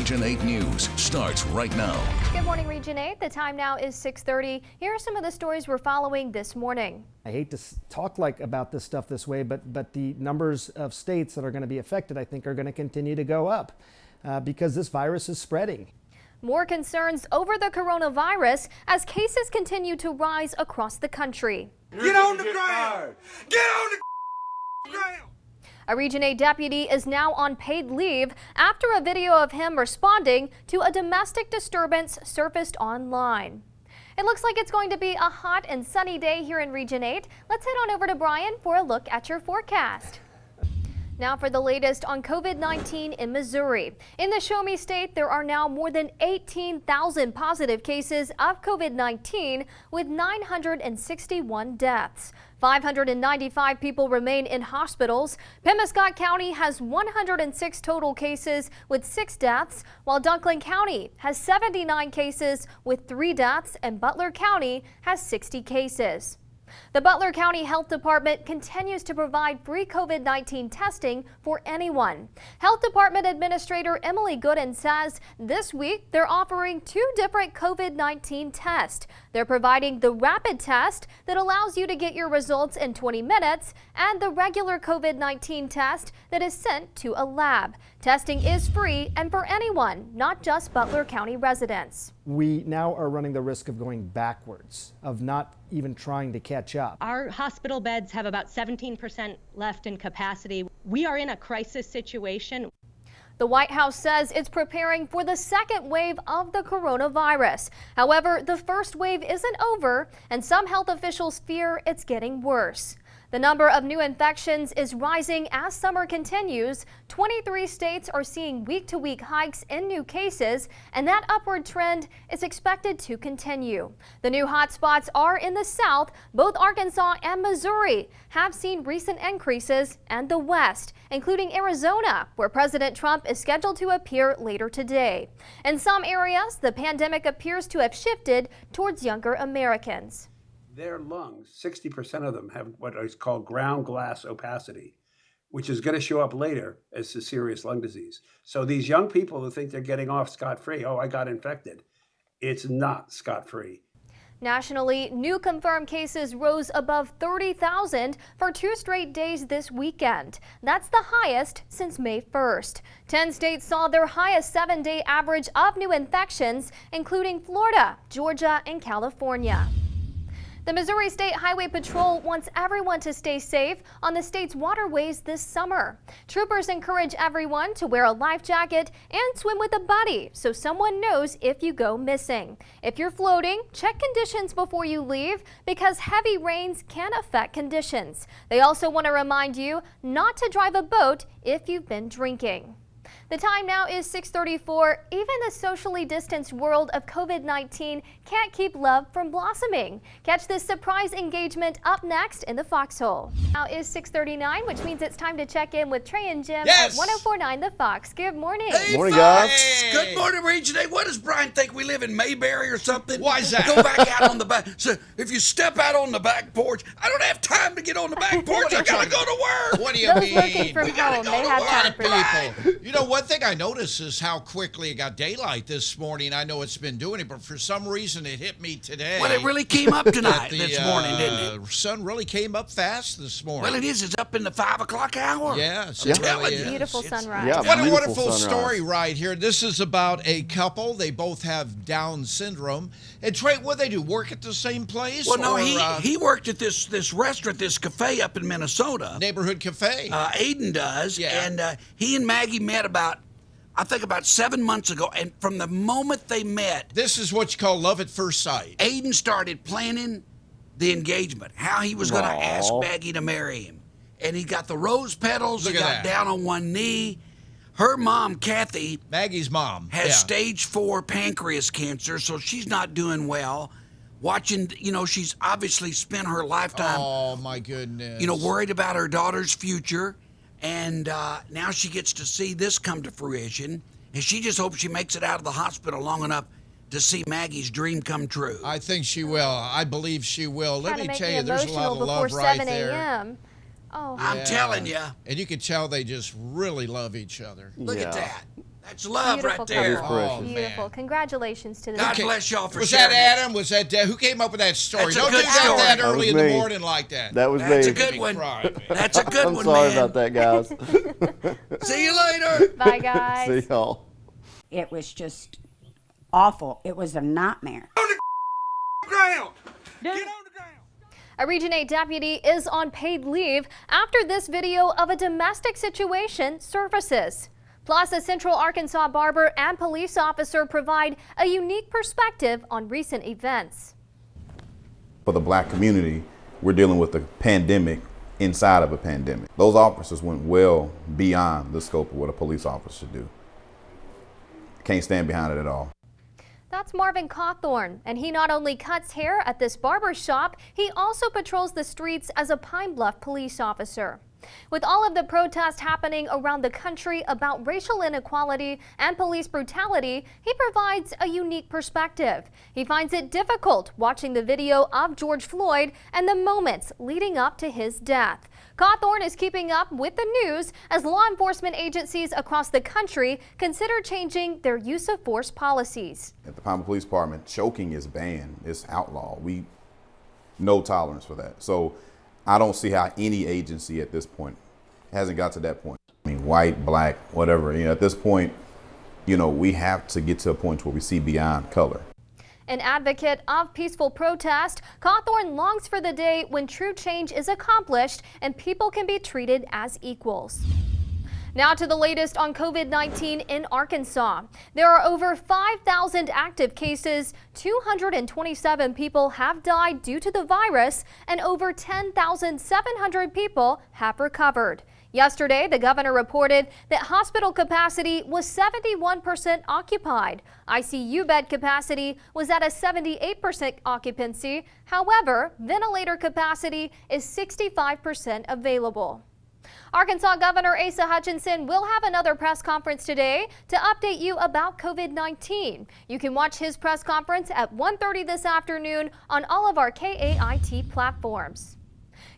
Region 8 News starts right now. Good morning, Region 8. The time now is 6:30. Here are some of the stories we're following this morning. I hate to talk about this stuff this way, but the numbers of states that are going to be affected, I think, are going to continue to go up because this virus is spreading. More concerns over the coronavirus as cases continue to rise across the country. Get on the ground! Get on the ground! A Region 8 deputy is now on paid leave after a video of him responding to a domestic disturbance surfaced online. It looks like it's going to be a hot and sunny day here in Region 8. Let's head on over to Brian for a look at your forecast. Now for the latest on COVID-19 in Missouri. In the Show Me State, there are now more than 18,000 positive cases of COVID-19 with 961 deaths. 595 people remain in hospitals. Pemiscot County has 106 total cases with 6 deaths, while Dunklin County has 79 cases with 3 deaths, and Butler County has 60 cases. The Butler County Health Department continues to provide free COVID-19 testing for anyone. Health Department Administrator Emily Gooden says this week they're offering 2 different COVID-19 tests. They're providing the rapid test that allows you to get your results in 20 minutes and the regular COVID-19 test that is sent to a lab. Testing is free and for anyone, not just Butler County residents. We now are running the risk of going backwards, of not even trying to catch up. Our hospital beds have about 17% left in capacity. We are in a crisis situation. The White House says it's preparing for the second wave of the coronavirus. However, the first wave isn't over, and some health officials fear it's getting worse. The number of new infections is rising as summer continues. 23 states are seeing week-to-week hikes in new cases, and that upward trend is expected to continue. The new hotspots are in the South. Both Arkansas and Missouri have seen recent increases, and the West, including Arizona, where President Trump is scheduled to appear later today. In some areas, the pandemic appears to have shifted towards younger Americans. Their lungs, 60% of them have what is called ground glass opacity, which is going to show up later as a serious lung disease. So these young people who think they're getting off scot-free, oh, I got infected, it's not scot-free. Nationally, new confirmed cases rose above 30,000 for 2 straight days this weekend. That's the highest since May 1st. 10 states saw their highest 7-day average of new infections, including Florida, Georgia, and California. The Missouri State Highway Patrol wants everyone to stay safe on the state's waterways this summer. Troopers encourage everyone to wear a life jacket and swim with a buddy so someone knows if you go missing. If you're floating, check conditions before you leave because heavy rains can affect conditions. They also want to remind you not to drive a boat if you've been drinking. The time now is 6:34. Even the socially distanced world of COVID-19 can't keep love from blossoming. Catch this surprise engagement up next in the Foxhole. Now is 6:39, which means it's time to check in with Trey and Jim at 104.9 The Fox. Good morning. Hey, Morning, Fox. guys. Good morning, Region 8. What does Brian think? We live in Mayberry or something? Why is that? Go back out on the back. So if you step out on the back porch, I don't have time to get on the back porch. I gotta go to work. What do you Those mean? working from home, go they to have work. time for that. People. You know, one thing I noticed is how quickly it got daylight this morning. I know it's been doing it, but for some reason it hit me today. Well, it really came up tonight, that this morning, didn't it? sun really came up fast this morning. Well, it is. It's up in the 5 o'clock hour. Yes, I'm it telling really you. is. Beautiful It's- sunrise. Yeah. What a Beautiful wonderful sunrise. story right here. This is about a couple. They both have Down syndrome. And Trey, what they do? Work at the same place? Well, no, or, he worked at this restaurant, this cafe up in Minnesota. neighborhood cafe. Aiden does, Yeah. and he and Maggie met about 7 months ago, and from the moment they met, This is what you call love at first sight. Aiden started planning the engagement, how he was going to Aw. ask Maggie to marry him. And he got the rose petals, Look he at got that. down on one knee. Her mom, Kathy, Maggie's mom. has yeah. stage 4 pancreas cancer, so she's not doing well. Watching, she's obviously spent her lifetime, Oh, my goodness. worried about her daughter's future. And now she gets to see this come to fruition. And she just hopes she makes it out of the hospital long enough to see Maggie's dream come true. I think she will. I believe she will. Let Kinda me make tell me you, there's a lot emotional of before love right 7 there. a.m. Oh, I'm telling you. And you can tell they just really love each other. Look at Yeah. that. That's love Beautiful right there. couple. Oh, Beautiful. man. Congratulations to the God couple. bless y'all for Was sharing that Adam? Was that who came up with that story? That's a Don't good do that story. that That early was in the me. morning like that. That was That's me. a good Big one. cry, man. That's a good I'm one, sorry man. about that, guys. See you later. Bye, guys. See y'all. It was just awful. It was a nightmare. A Region 8 deputy is on paid leave after this video of a domestic situation surfaces. Plus, a Central Arkansas barber and police officer provide a unique perspective on recent events. For the black community, we're dealing with a pandemic inside of a pandemic. Those officers went well beyond the scope of what a police officer should do. Can't stand behind it at all. That's Marvin Cawthorn, and he not only cuts hair at this barber shop, he also patrols the streets as a Pine Bluff police officer. With all of the protests happening around the country about racial inequality and police brutality, he provides a unique perspective. He finds it difficult watching the video of George Floyd and the moments leading up to his death. Cawthorn is keeping up with the news as law enforcement agencies across the country consider changing their use of force policies. At the Pine Bluff Police Department, choking is banned, it's outlawed. We no tolerance for that. So I don't see how any agency at this point hasn't got to that point. I mean, white, black, whatever, at this point, we have to get to a point where we see beyond color. An advocate of peaceful protest, Cawthorn longs for the day when true change is accomplished and people can be treated as equals. Now to the latest on COVID-19 in Arkansas. There are over 5,000 active cases, 227 people have died due to the virus, and over 10,700 people have recovered. Yesterday, the governor reported that hospital capacity was 71% occupied. ICU bed capacity was at a 78% occupancy. However, ventilator capacity is 65% available. Arkansas Governor Asa Hutchinson will have another press conference today to update you about COVID-19. You can watch his press conference at 1:30 this afternoon on all of our KAIT platforms.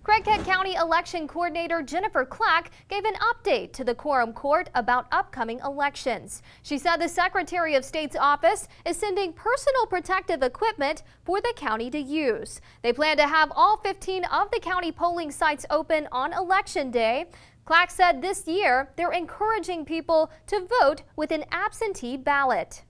Craighead County Election Coordinator Jennifer Clack gave an update to the Quorum Court about upcoming elections. She said the Secretary of State's office is sending personal protective equipment for the county to use. They plan to have all 15 of the county polling sites open on Election Day. Clack said this year they're encouraging people to vote with an absentee ballot.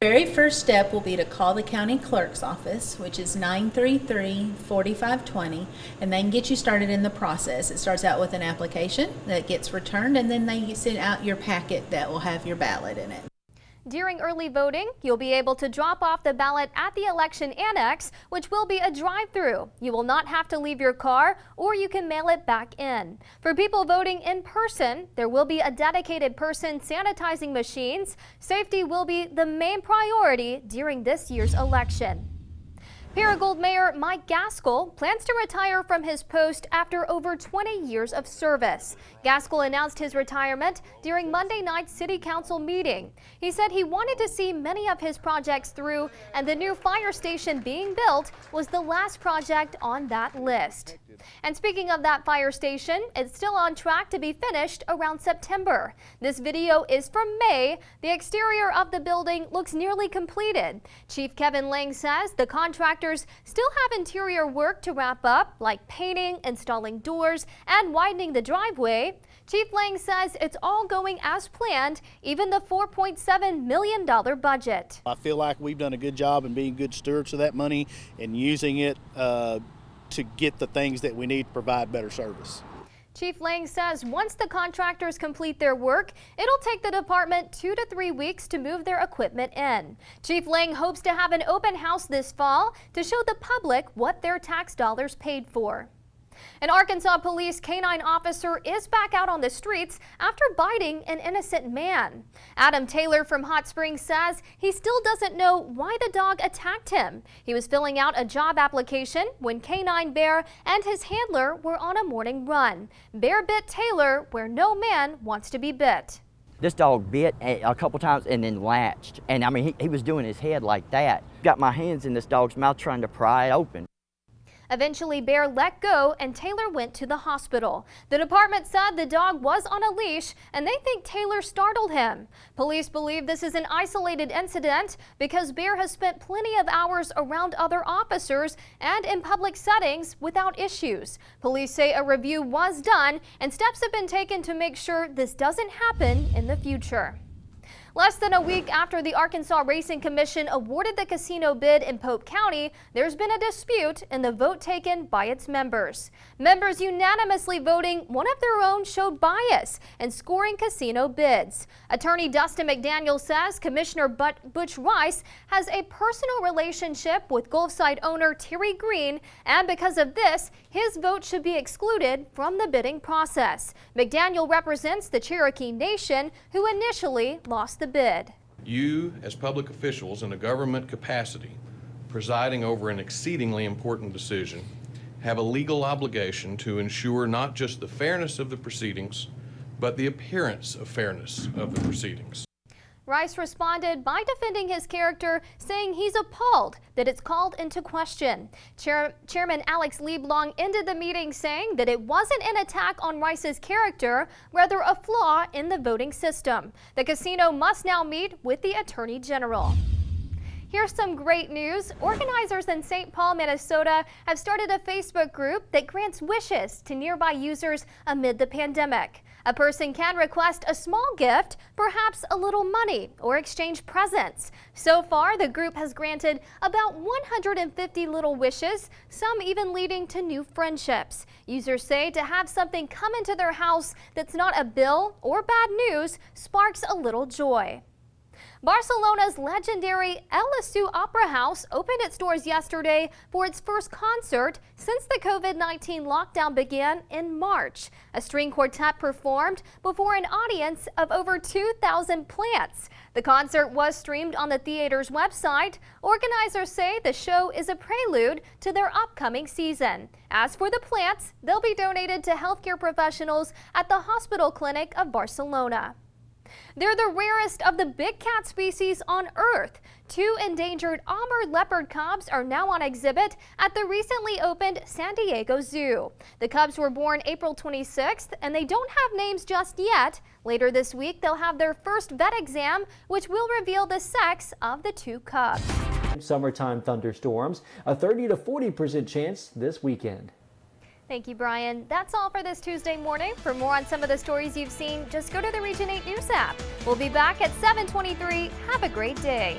Very first step will be to call the county clerk's office, which is 933-4520, and they can get you started in the process. It starts out with an application that gets returned, and then they send out your packet that will have your ballot in it. During early voting, you'll be able to drop off the ballot at the election annex, which will be a drive-through. You will not have to leave your car, or you can mail it back in. For people voting in person, there will be a dedicated person sanitizing machines. Safety will be the main priority during this year's election. Paragould Mayor Mike Gaskell plans to retire from his post after over 20 years of service. Gaskell announced his retirement during Monday night's City Council meeting. He said he wanted to see many of his projects through, and the new fire station being built was the last project on that list. And speaking of that fire station, it's still on track to be finished around September. This video is from May. The exterior of the building looks nearly completed. Chief Kevin Lang says the contractors still have interior work to wrap up, like painting, installing doors, and widening the driveway. Chief Lang says it's all going as planned, even the $4.7 million budget. I feel like we've done a good job in being good stewards of that money and using it to get the things that we need to provide better service. Chief Lang says once the contractors complete their work, it'll take the department 2 to 3 weeks to move their equipment in. Chief Lang hopes to have an open house this fall to show the public what their tax dollars paid for. An Arkansas police canine officer is back out on the streets after biting an innocent man. Adam Taylor from Hot Springs says he still doesn't know why the dog attacked him. He was filling out a job application when Canine Bear and his handler were on a morning run. Bear bit Taylor where no man wants to be bit. This dog bit a couple times and then latched. And I mean, he was doing his head like that. Got my hands in this dog's mouth trying to pry it open. Eventually, Bear let go and Taylor went to the hospital. The department said the dog was on a leash and they think Taylor startled him. Police believe this is an isolated incident because Bear has spent plenty of hours around other officers and in public settings without issues. Police say a review was done and steps have been taken to make sure this doesn't happen in the future. Less than a week after the Arkansas Racing Commission awarded the casino bid in Pope County, there's been a dispute in the vote taken by its members. Members unanimously voting one of their own showed bias in scoring casino bids. Attorney Dustin McDaniel says Commissioner Butch Rice has a personal relationship with Gulfside owner Terry Green, and because of this, his vote should be excluded from the bidding process. McDaniel represents the Cherokee Nation, who initially lost the bid. You, as public officials in a government capacity, presiding over an exceedingly important decision, have a legal obligation to ensure not just the fairness of the proceedings, but the appearance of fairness of the proceedings. Rice responded by defending his character, saying he's appalled that it's called into question. Chairman Alex Lieblong ended the meeting saying that it wasn't an attack on Rice's character, rather a flaw in the voting system. The casino must now meet with the Attorney General. Here's some great news. Organizers in St. Paul, Minnesota have started a Facebook group that grants wishes to nearby users amid the pandemic. A person can request a small gift, perhaps a little money, or exchange presents. So far, the group has granted about 150 little wishes, some even leading to new friendships. Users say to have something come into their house that's not a bill or bad news sparks a little joy. Barcelona's legendary El Liceu Opera House opened its doors yesterday for its first concert since the COVID-19 lockdown began in March. A string quartet performed before an audience of over 2,000 plants. The concert was streamed on the theater's website. Organizers say the show is a prelude to their upcoming season. As for the plants, they'll be donated to healthcare professionals at the Hospital Clinic of Barcelona. They're the rarest of the big cat species on Earth. 2 endangered Amur leopard cubs are now on exhibit at the recently opened San Diego Zoo. The cubs were born April 26th, and they don't have names just yet. Later this week, they'll have their first vet exam, which will reveal the sex of the 2 cubs. Summertime thunderstorms, a 30 to 40% chance this weekend. Thank you, Brian. That's all for this Tuesday morning. For more on some of the stories you've seen, just go to the Region 8 News app. We'll be back at 7:23. Have a great day.